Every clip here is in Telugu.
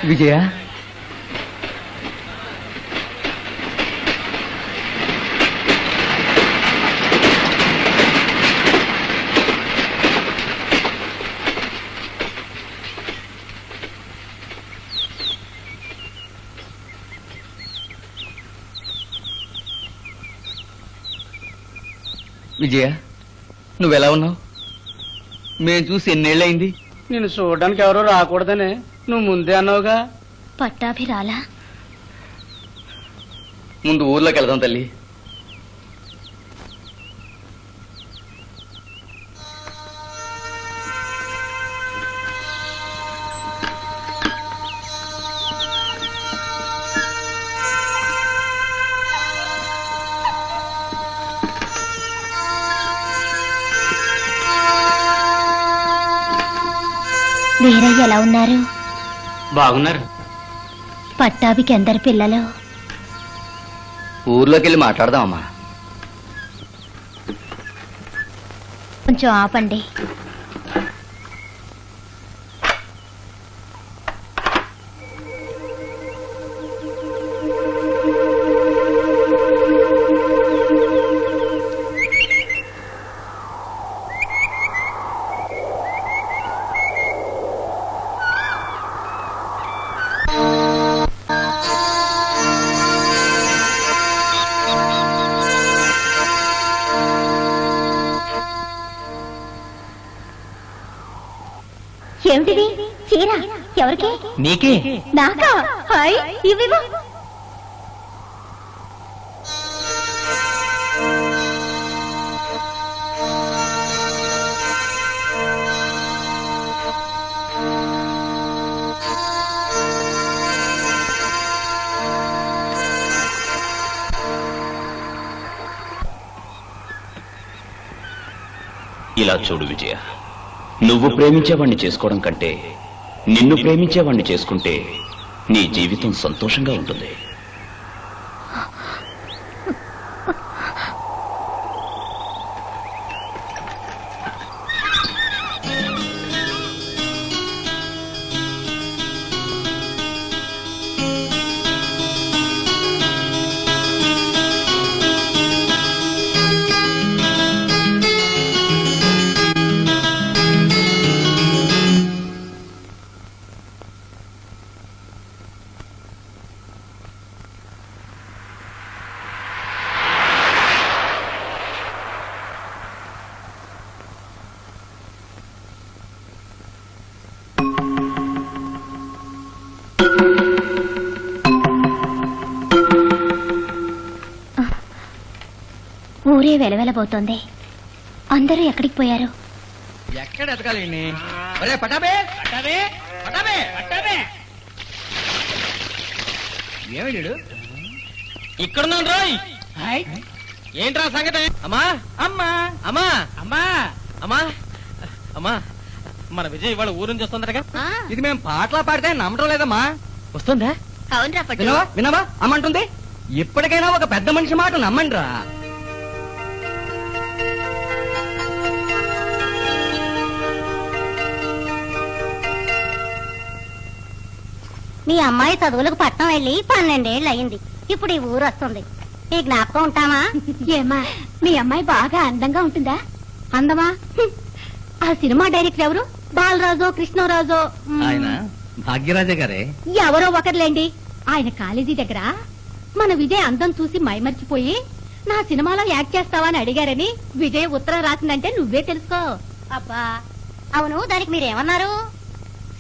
విజయ, విజయ, నువ్వెలా ఉన్నావు? మేము చూసి ఎన్నేళ్ళయింది? నేను చూడడానికి ఎవరో రాకూడదనే నువ్వు ముందే అన్నావుగా. పట్టాభిరాలా? ముందు ఊర్లోకి వెళ్దాం తల్లి. వీరయ్య ఎలా ఉన్నారు? బాగున్నారు. పట్టాభికి ఎందరు పిల్లలు? ఊర్లోకి వెళ్ళి మాట్లాడదామమ్మా. కొంచెం ఆపండి. ఏమిటిది? చీర ఎవరికి? నీకే. నాకా? హాయ్, ఇవివో. ఇలా చూడు విజయ, నువ్వు ప్రేమించేవాణ్ణి చేసుకోవడం కంటే నిన్ను ప్రేమించేవాణ్ణి చేసుకుంటే నీ జీవితం సంతోషంగా ఉంటుంది. ఊరే వెలవెలబోతోంది. అందరూ ఎక్కడికి పోయారు? ఎక్కడ ఎతకాలండి? పటాబే పటాబే పటాబే పటాబే ఏమిడు ఇక్కడున్నాను రోయ్. ఏంట్రా సంగతి? అమ్మా అమ్మా అమ్మా అమ్మా అమ్మా అమ్మా, మన విజయ్ ఇవాళ ఊరు నుంచి వస్తుందటగా. ఇది మేము పాటలా పాడితే నమ్మటం లేదమ్మా. వస్తుందా? అవునరా పట్టు. వినవా వినవా అమ్మంటుంది. ఇప్పటికైనా ఒక పెద్ద మనిషి మాట నమ్మండి రా. మీ అమ్మాయి చదువులకు పట్నం వెళ్ళి 12 ఏళ్ళు అయింది. ఇప్పుడు ఈ ఊరు వస్తుంది. ఈ జ్ఞాపకం ఉంటామా? ఏమా, మీ అమ్మాయి బాగా అందంగా ఉంటుందా? అందమా? ఆ సినిమా డైరెక్టర్ ఎవరు? బాలరాజో కృష్ణరాజో? ఆయన భాగ్యరాజే గారే. ఎవరో ఒకరులేండి. ఆయన కాలేజీ దగ్గర మన విజయ్ అందం చూసి మైమర్చిపోయి నా సినిమాలో యాక్ట్ చేస్తావా అని అడిగారని విజయ్ ఉత్తరం రాసిందంటే నువ్వే తెలుసుకో. అబ్బా, అవును, దానికి మీరేమన్నారు?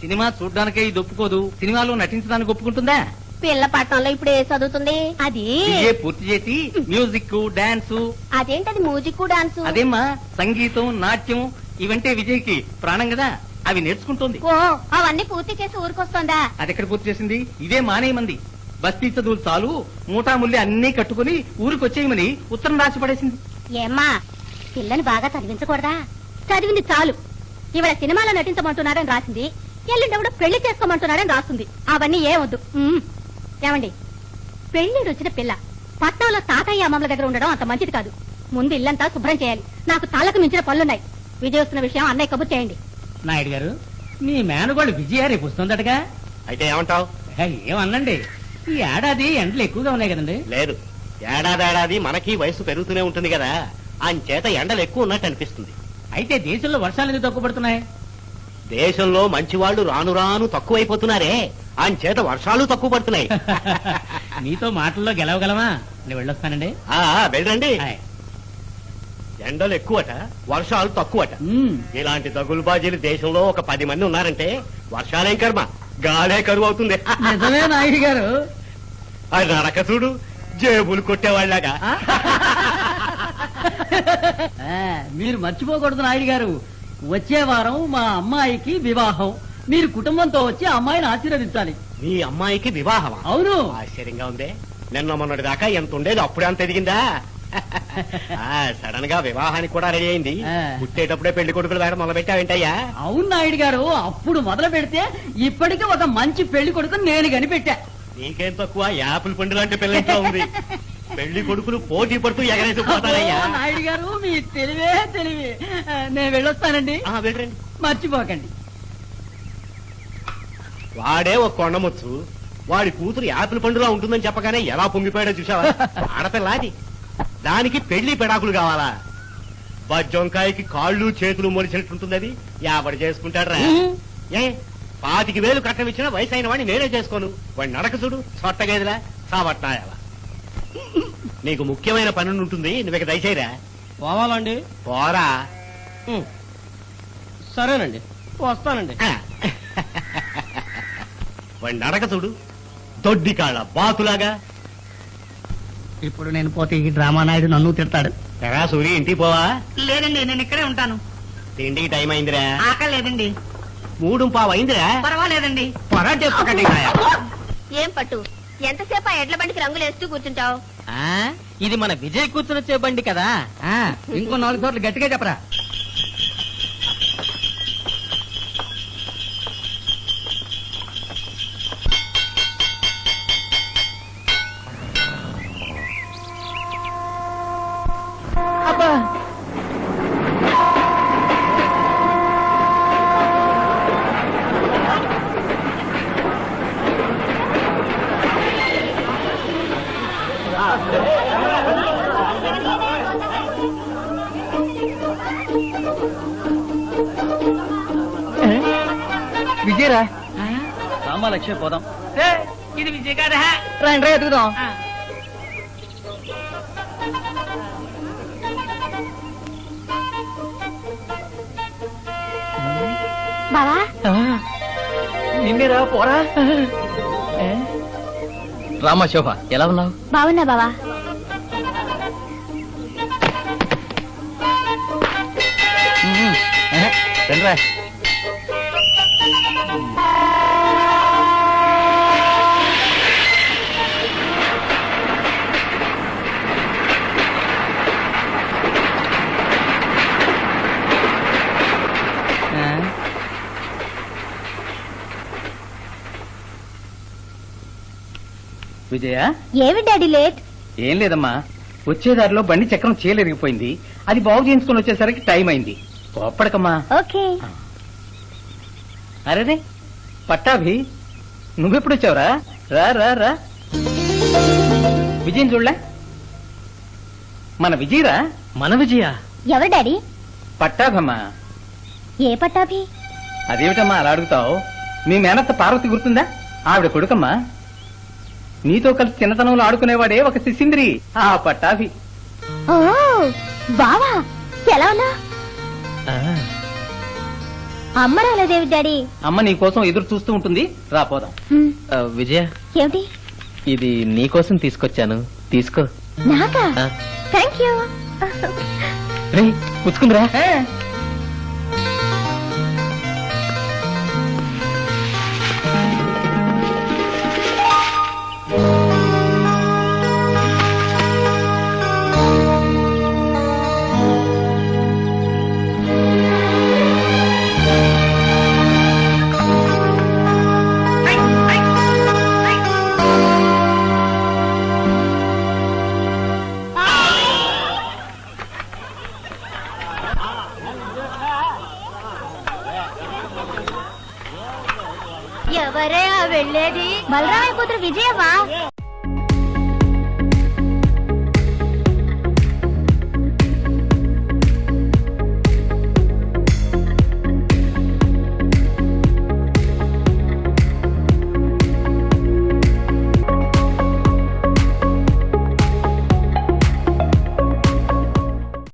సినిమా చూడ్డానికే ఇది ఒప్పుకోదు, సినిమాలో నటించడానికి ఒప్పుకుంటుందా? పిల్ల పట్టణంలో ఇప్పుడు ఏ చదువుతుంది అది బిఏ పూర్తి చేసి మ్యూజిక్ డాన్స్ అదేంటది మ్యూజిక్ డాన్స్ అదేమ్మా సంగీతం నాట్యం ఇవంటే విజయ్కి ప్రాణం కదా అవి నేర్చుకుంటోంది ఓ అవన్నీ పూర్తి చేసి ఊరికొస్తుందా అది ఎక్కడ పూర్తి చేసింది ఇదే మానేయమంది బస్తీ చదువులు చాలు మూటాముల్లి అన్నీ కట్టుకుని ఊరికి వచ్చేయమని ఉత్తరం రాసి పడేసింది ఏమ్మా పిల్లని బాగా చదివించకూడదా చదివింది చాలు ఇవాళ సినిమాలో నటించమంటున్నాడని రాసింది ఎల్లుండెవడో పెళ్లి చేసుకోమంటున్నాడని రాస్తుంది అవన్నీ ఏమొద్దు ఏమండి పెళ్లి వచ్చిన పిల్ల పట్నంలో తాతయ్య అమ్మమ్మల దగ్గర ఉండడం అంత మంచిది కాదు ముందు ఇల్లంతా శుభ్రం చేయాలి నాకు తలకు మించిన పనులున్నాయి విజయ్ వస్తున్న విషయం అన్నయ్య కబుర్ చేయండి నాయుడు గారు మీ మేనగోడు విజయ రేపు వస్తుందటగా అయితే ఏమంటావు? ఏమన్నండి ఈ ఏడాది ఎండలు ఎక్కువగా ఉన్నాయి కదండి లేదు, ఏడాది మనకి వయసు పెరుగుతూనే ఉంటుంది కదా, అంచేత ఎండలు ఎక్కువ ఉన్నట్టు అనిపిస్తుంది. అయితే దేశంలో వర్షాలు ఎందుకు తక్కువ పడుతున్నాయి? దేశంలో మంచివాళ్లు రాను రాను తక్కువైపోతున్నారే, అంచేత వర్షాలు తక్కువ పడుతున్నాయి. మీతో మాటల్లో గెలవగలమా? నేను వెళ్ళొస్తానండి. వెళ్ళండి. హాయ్. ఎండలు ఎక్కువట, వర్షాలు తక్కువట. ఇలాంటి దగులుబాజీలు దేశంలో ఒక 10 మంది ఉన్నారంటే వర్షాలేం కర్మ, గాలే కరువు అవుతుంది. నిజమే నాయుడు గారు. అది నడక చూడు, జేబులు కొట్టేవాళ్ళగా. మీరు మర్చిపోకూడదు నాయుడు గారు, వచ్చే వారం మా అమ్మాయికి వివాహం. మీరు కుటుంబంతో వచ్చి అమ్మాయిని ఆశీర్వదించాలి. మీ అమ్మాయికి వివాహమా? అవును. ఆశ్చర్యంగా ఉంది. నిన్న మొన్నటి దాకా ఎంత ఉండేది, అప్పుడే అంత ఎదిగిందా? సడన్ గా వివాహానికి కూడా రెడీ అయింది. పుట్టేటప్పుడే పెళ్లి కొడుకులు వేరే మొదలు పెట్టావేంటయ్యా? అవును నాయుడు గారు, అప్పుడు మొదలు పెడితే ఇప్పటికీ ఒక మంచి పెళ్లి కొడుకు నేను కనిపెట్టా. నీకేం తక్కువ, యాపిల్ పండు లాంటి పిల్లలతో ఉంది. పెళ్లి కొడుకులు పోటీ పడుతూ ఎగరేసి పోతారయ్యా. నాయుడు గారు మీ తెలివే తెలివి. నేను వెళ్ళొస్తానండి. వెళ్ళండి, మర్చిపోకండి. వాడే ఒక కొండముచ్చు, వాడి కూతురు యాపిల్ పండులా ఉంటుందని చెప్పగానే ఎలా పొంగిపోయాడో చూసావా? ఆడపిల్ల అది, దానికి పెళ్లి పెడాకులు కావాలా? బజ్జొంకాయకి కాళ్ళు చేతులు మొలిచినట్టుంటుంది అది. ఎవడు చేసుకుంటాడ్రా? 25,000 కట్నం ఇచ్చిన వయసు అయిన వాడిని నేనే చేసుకోను. వాడి నడక చూడు, సొట్టగేదిలా సావట్నాయాల. నీకు ముఖ్యమైన పని ఉంటుంది, నువ్వు ఇక దయచేయరా. పోవాలండి. పోరా. సరేనండి, వస్తానండి. వాడి నడక చూడు, దొడ్డి కాళ్ళ బాతులాగా. ఇప్పుడు నేను పోతే ఈ డ్రామా నాయుడు నన్ను తిడతాడు. ఎరా సూరి, ఇంటికి పోవా? లేదండి, నేను ఇక్కడే ఉంటాను. తిండికి టైం అయిందిరా. ఆకలి లేదండి. 3:15 అయిందిరా. పర్వాలేదండి. పొరా చెప్పకండి. ఏం పట్టు ఎంతసేపు ఆ ఎడ్ల బండికి రంగులేస్తూ కూర్చుంటావు? ఇది మన విజయ్ కూర్చుని బండి కదా. ఇంకో 4 చోట్ల గట్టిగా చెప్పరా. విజయరా, రామా లక్ష్మి పోదాం. ఇది విజయ్ గారా? రా ఎదుగుదాం. బావా నిన్నేరా, పోరా. రామా శోభ, ఎలా ఉన్నావు? బావున్నా బావా. రండిరా. విజయ, ఏమి డాడీ లేట్? ఏం లేదమ్మా, వచ్చేదారిలో బండి చక్రం చీలరిగిపోయింది. అది బాగు చేయించుకుని వచ్చేసరికి టైం అయింది. కోప్పడకమ్మా. ఓకే. అరేరే పట్టాభి, నువ్వెప్పుడు వచ్చావురా? రా రా రా. విజయం చూడలే? మన విజయరా. మన విజయ? ఎవరు డాడీ? పట్టాభమ్మా. ఏ పట్టాభి? అదేమిటమ్మా అలా అడుగుతావు? మీ మేనత్త పార్వతి గుర్తుందా? ఆవిడ కొడుకమ్మా. నీతో కలిసి చిన్నతనంలో ఆడుకునేవాడే ఒక శిశింద్రి, ఆ పట్టాభి. ఓ బావా, ఎలా ఉన్నా? అమ్మ రాలేదేవి డాడీ? అమ్మ నీ కోసం ఎదురు చూస్తూ ఉంటుంది. రా పోదాం. విజయ, ఏమిటి? ఇది నీకోసం తీసుకొచ్చాను, తీసుకో. నాకా? ఆ. Thank you. రేయ్, పుచ్చుకుందిరా. ఎవరే ఆ వెళ్ళేది? బలరామయ్య కూతురు విజయవా?